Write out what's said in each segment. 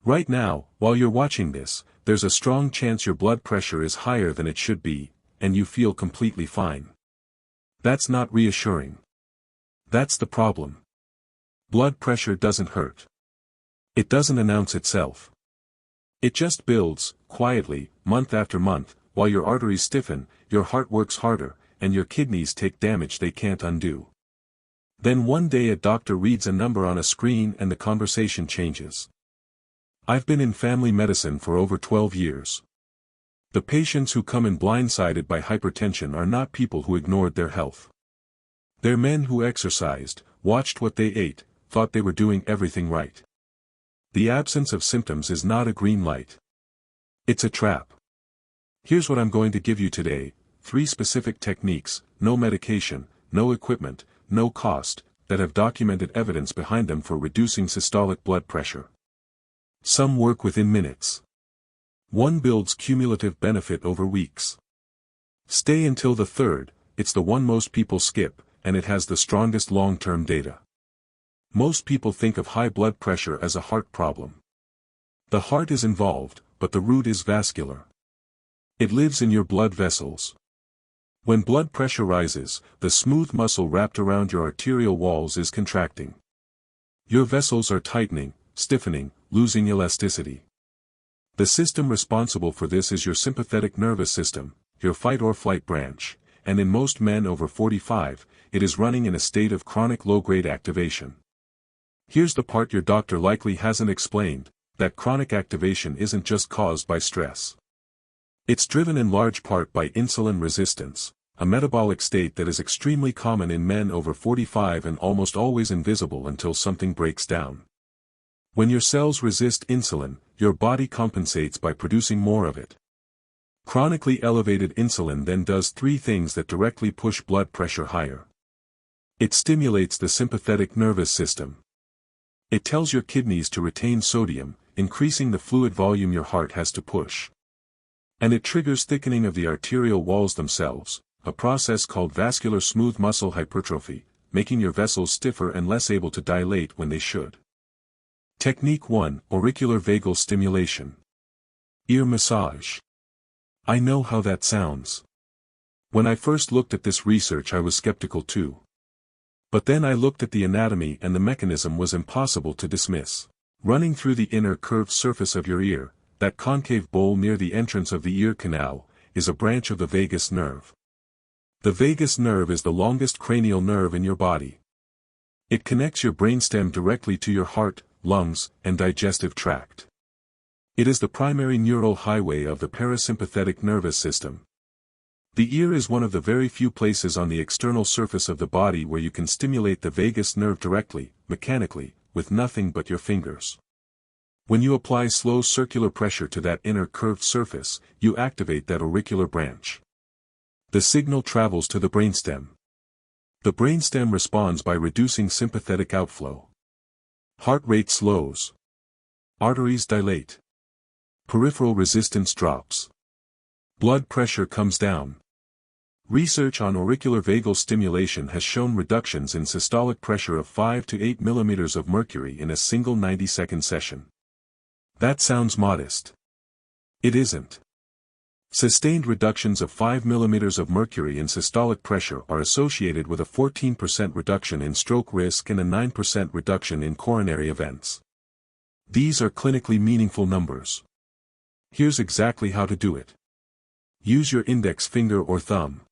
Right now, while you're watching this, there's a strong chance your blood pressure is higher than it should be, and you feel completely fine. That's not reassuring. That's the problem. Blood pressure doesn't hurt. It doesn't announce itself. It just builds, quietly, month after month, while your arteries stiffen, your heart works harder, and your kidneys take damage they can't undo. Then one day a doctor reads a number on a screen and the conversation changes. I've been in family medicine for over 12 years. The patients who come in blindsided by hypertension are not people who ignored their health. They're men who exercised, watched what they ate, thought they were doing everything right. The absence of symptoms is not a green light. It's a trap. Here's what I'm going to give you today: 3 specific techniques, no medication, no equipment, no cost, that have documented evidence behind them for reducing systolic blood pressure. Some work within minutes. One builds cumulative benefit over weeks. Stay until the third, it's the one most people skip, and it has the strongest long-term data. Most people think of high blood pressure as a heart problem. The heart is involved, but the root is vascular. It lives in your blood vessels. When blood pressure rises, the smooth muscle wrapped around your arterial walls is contracting. Your vessels are tightening, stiffening, losing elasticity. The system responsible for this is your sympathetic nervous system, your fight-or-flight branch, and in most men over 45, it is running in a state of chronic low-grade activation. Here's the part your doctor likely hasn't explained: that chronic activation isn't just caused by stress. It's driven in large part by insulin resistance, a metabolic state that is extremely common in men over 45 and almost always invisible until something breaks down. When your cells resist insulin, your body compensates by producing more of it. Chronically elevated insulin then does 3 things that directly push blood pressure higher. It stimulates the sympathetic nervous system. It tells your kidneys to retain sodium, increasing the fluid volume your heart has to push. And it triggers thickening of the arterial walls themselves, a process called vascular smooth muscle hypertrophy, making your vessels stiffer and less able to dilate when they should. Technique 1: Auricular vagal stimulation. Ear massage. I know how that sounds. When I first looked at this research I was skeptical too. But then I looked at the anatomy and the mechanism was impossible to dismiss. Running through the inner curved surface of your ear, that concave bowl near the entrance of the ear canal, is a branch of the vagus nerve. The vagus nerve is the longest cranial nerve in your body. It connects your brainstem directly to your heart, lungs, and digestive tract. It is the primary neural highway of the parasympathetic nervous system. The ear is one of the very few places on the external surface of the body where you can stimulate the vagus nerve directly, mechanically, with nothing but your fingers. When you apply slow circular pressure to that inner curved surface, you activate that auricular branch. The signal travels to the brainstem. The brainstem responds by reducing sympathetic outflow. Heart rate slows. Arteries dilate. Peripheral resistance drops. Blood pressure comes down. Research on auricular vagal stimulation has shown reductions in systolic pressure of 5 to 8 mm of mercury in a single 90-second session. That sounds modest. It isn't. Sustained reductions of 5 mm of mercury in systolic pressure are associated with a 14% reduction in stroke risk and a 9% reduction in coronary events. These are clinically meaningful numbers. Here's exactly how to do it. Use your index finger or thumb.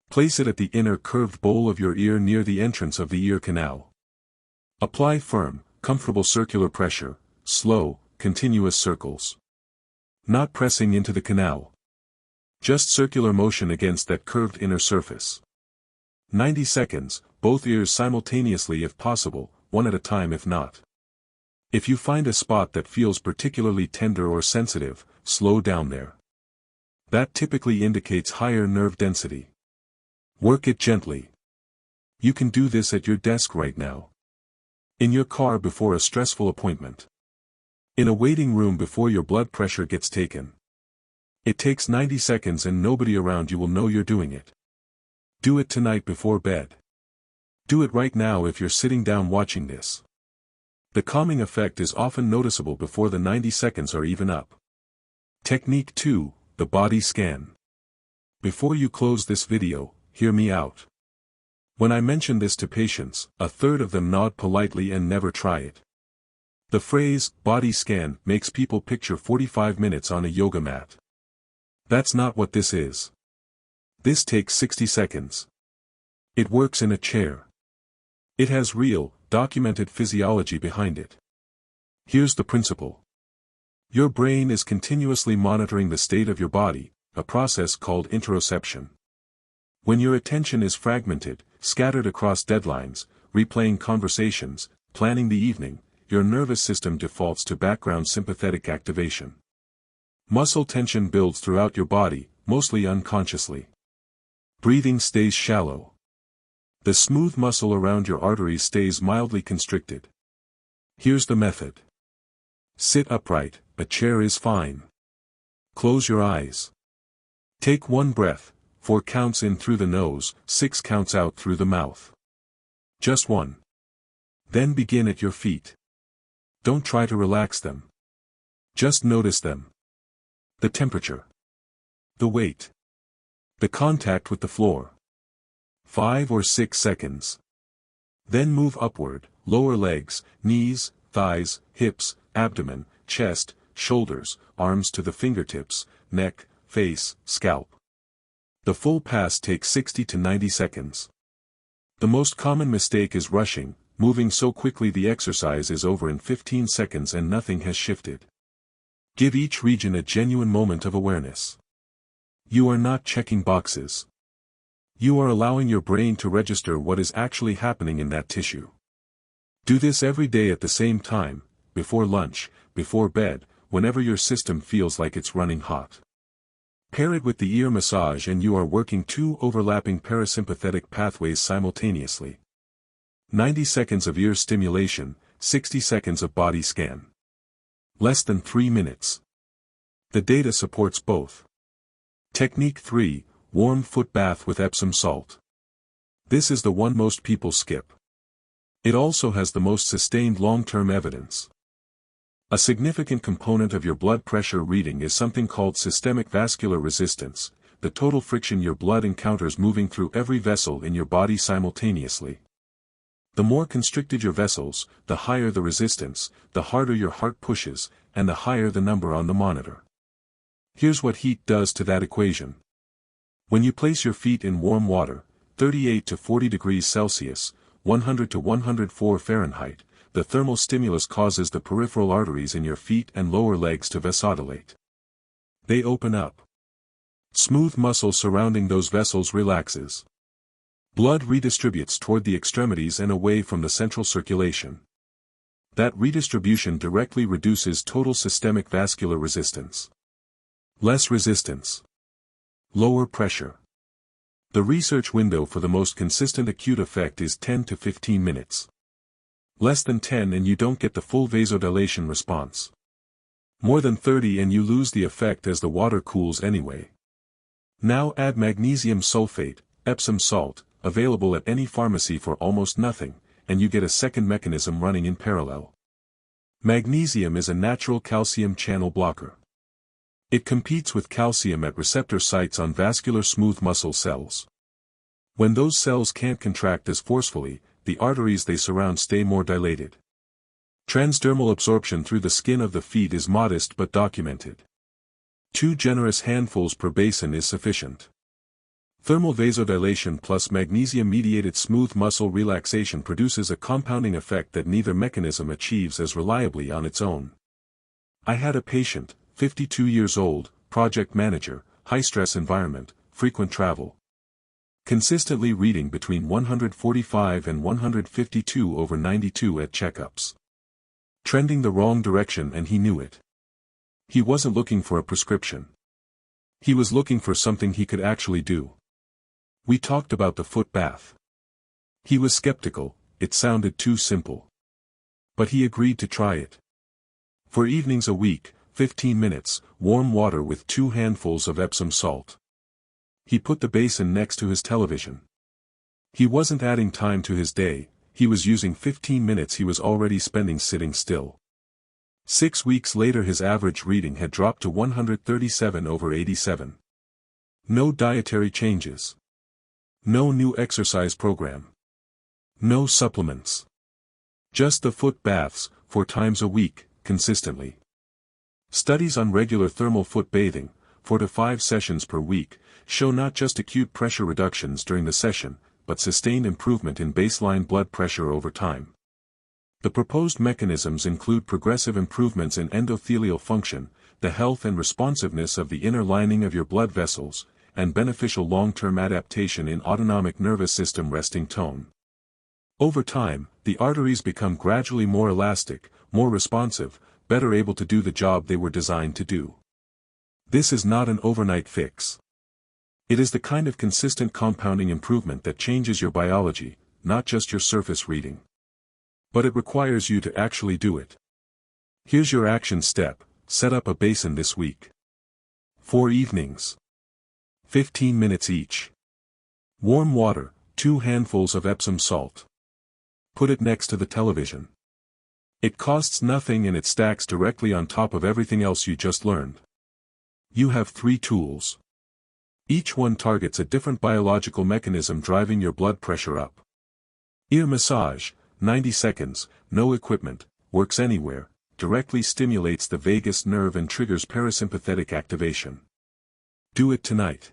Place it at the inner curved bowl of your ear near the entrance of the ear canal. Apply firm, comfortable circular pressure, slow, continuous circles. Not pressing into the canal. Just circular motion against that curved inner surface. 90 seconds, both ears simultaneously if possible, one at a time if not. If you find a spot that feels particularly tender or sensitive, slow down there. That typically indicates higher nerve density. Work it gently. You can do this at your desk right now. In your car before a stressful appointment. In a waiting room before your blood pressure gets taken. It takes 90 seconds and nobody around you will know you're doing it. Do it tonight before bed. Do it right now if you're sitting down watching this. The calming effect is often noticeable before the 90 seconds are even up. Technique 2, the body scan. Before you close this video, hear me out. When I mention this to patients, a third of them nod politely and never try it. The phrase, body scan, makes people picture 45 minutes on a yoga mat. That's not what this is. This takes 60 seconds. It works in a chair. It has real, documented physiology behind it. Here's the principle. Your brain is continuously monitoring the state of your body, a process called interoception. When your attention is fragmented, scattered across deadlines, replaying conversations, planning the evening, your nervous system defaults to background sympathetic activation. Muscle tension builds throughout your body, mostly unconsciously. Breathing stays shallow. The smooth muscle around your arteries stays mildly constricted. Here's the method. Sit upright, a chair is fine. Close your eyes. Take 1 breath, 4 counts in through the nose, 6 counts out through the mouth. Just 1. Then begin at your feet. Don't try to relax them. Just notice them. The temperature. The weight. The contact with the floor. 5 or 6 seconds. Then move upward, lower legs, knees, thighs, hips, abdomen, chest, shoulders, arms to the fingertips, neck, face, scalp. The full pass takes 60 to 90 seconds. The most common mistake is rushing, moving so quickly the exercise is over in 15 seconds and nothing has shifted. Give each region a genuine moment of awareness. You are not checking boxes. You are allowing your brain to register what is actually happening in that tissue. Do this every day at the same time, before lunch, before bed, whenever your system feels like it's running hot. Pair it with the ear massage and you are working 2 overlapping parasympathetic pathways simultaneously. 90 seconds of ear stimulation, 60 seconds of body scan. Less than 3 minutes. The data supports both. Technique 3, warm foot bath with Epsom salt. This is the one most people skip. It also has the most sustained long-term evidence. A significant component of your blood pressure reading is something called systemic vascular resistance, the total friction your blood encounters moving through every vessel in your body simultaneously. The more constricted your vessels, the higher the resistance, the harder your heart pushes, and the higher the number on the monitor. Here's what heat does to that equation. When you place your feet in warm water, 38 to 40 degrees Celsius, 100 to 104 Fahrenheit, the thermal stimulus causes the peripheral arteries in your feet and lower legs to vasodilate. They open up. Smooth muscle surrounding those vessels relaxes. Blood redistributes toward the extremities and away from the central circulation. That redistribution directly reduces total systemic vascular resistance. Less resistance. Lower pressure. The research window for the most consistent acute effect is 10 to 15 minutes. Less than 10 and you don't get the full vasodilation response. More than 30 and you lose the effect as the water cools anyway. Now add magnesium sulfate, Epsom salt, available at any pharmacy for almost nothing, and you get a second mechanism running in parallel. Magnesium is a natural calcium channel blocker. It competes with calcium at receptor sites on vascular smooth muscle cells. When those cells can't contract as forcefully, the arteries they surround stay more dilated. Transdermal absorption through the skin of the feet is modest but documented. 2 generous handfuls per basin is sufficient. Thermal vasodilation plus magnesium-mediated smooth muscle relaxation produces a compounding effect that neither mechanism achieves as reliably on its own. I had a patient, 52 years old, project manager, high-stress environment, frequent travel. Consistently reading between 145 and 152 over 92 at checkups. Trending the wrong direction and he knew it. He wasn't looking for a prescription. He was looking for something he could actually do. We talked about the foot bath. He was skeptical, it sounded too simple. But he agreed to try it. For evenings a week, 15 minutes, warm water with 2 handfuls of Epsom salt. He put the basin next to his television. He wasn't adding time to his day, he was using 15 minutes he was already spending sitting still. 6 weeks later his average reading had dropped to 137/87. No dietary changes. No new exercise program. No supplements. Just the foot baths, 4 times a week, consistently. Studies on regular thermal foot bathing, 4 to 5 sessions per week, show not just acute pressure reductions during the session, but sustained improvement in baseline blood pressure over time. The proposed mechanisms include progressive improvements in endothelial function, the health and responsiveness of the inner lining of your blood vessels, and beneficial long-term adaptation in autonomic nervous system resting tone. Over time, the arteries become gradually more elastic, more responsive, better able to do the job they were designed to do. This is not an overnight fix. It is the kind of consistent compounding improvement that changes your biology, not just your surface reading. But it requires you to actually do it. Here's your action step: set up a basin this week. 4 evenings. 15 minutes each. Warm water, 2 handfuls of Epsom salt. Put it next to the television. It costs nothing and it stacks directly on top of everything else you just learned. You have 3 tools. Each one targets a different biological mechanism driving your blood pressure up. Ear massage, 90 seconds, no equipment, works anywhere, directly stimulates the vagus nerve and triggers parasympathetic activation. Do it tonight.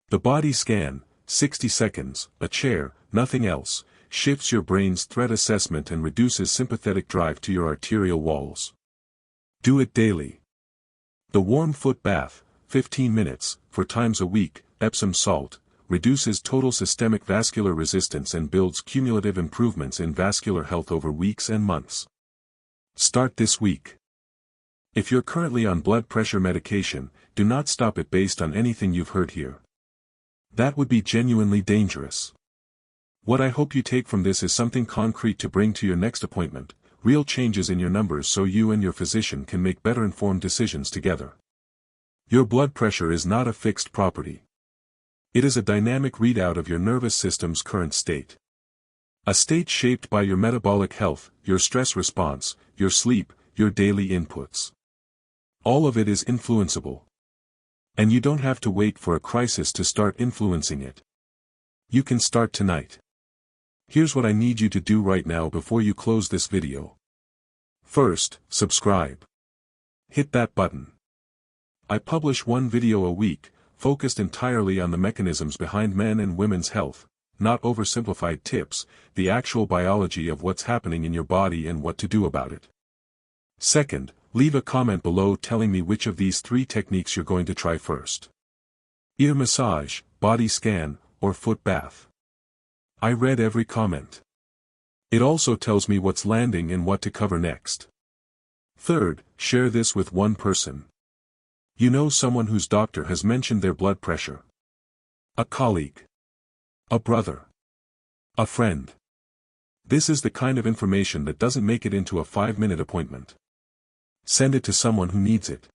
The body scan, 60 seconds, a chair, nothing else, shifts your brain's threat assessment and reduces sympathetic drive to your arterial walls. Do it daily. The warm foot bath, 15 minutes, 4 times a week, Epsom salt, reduces total systemic vascular resistance and builds cumulative improvements in vascular health over weeks and months. Start this week. If you're currently on blood pressure medication, do not stop it based on anything you've heard here. That would be genuinely dangerous. What I hope you take from this is something concrete to bring to your next appointment, real changes in your numbers so you and your physician can make better informed decisions together. Your blood pressure is not a fixed property. It is a dynamic readout of your nervous system's current state. A state shaped by your metabolic health, your stress response, your sleep, your daily inputs. All of it is influenceable. And you don't have to wait for a crisis to start influencing it. You can start tonight. Here's what I need you to do right now before you close this video. First, subscribe. Hit that button. I publish 1 video a week, focused entirely on the mechanisms behind men and women's health, not oversimplified tips, the actual biology of what's happening in your body and what to do about it. Second, leave a comment below telling me which of these 3 techniques you're going to try first. Ear massage, body scan, or foot bath. I read every comment. It also tells me what's landing and what to cover next. Third, share this with 1 person. You know someone whose doctor has mentioned their blood pressure. A colleague. A brother. A friend. This is the kind of information that doesn't make it into a 5-minute appointment. Send it to someone who needs it.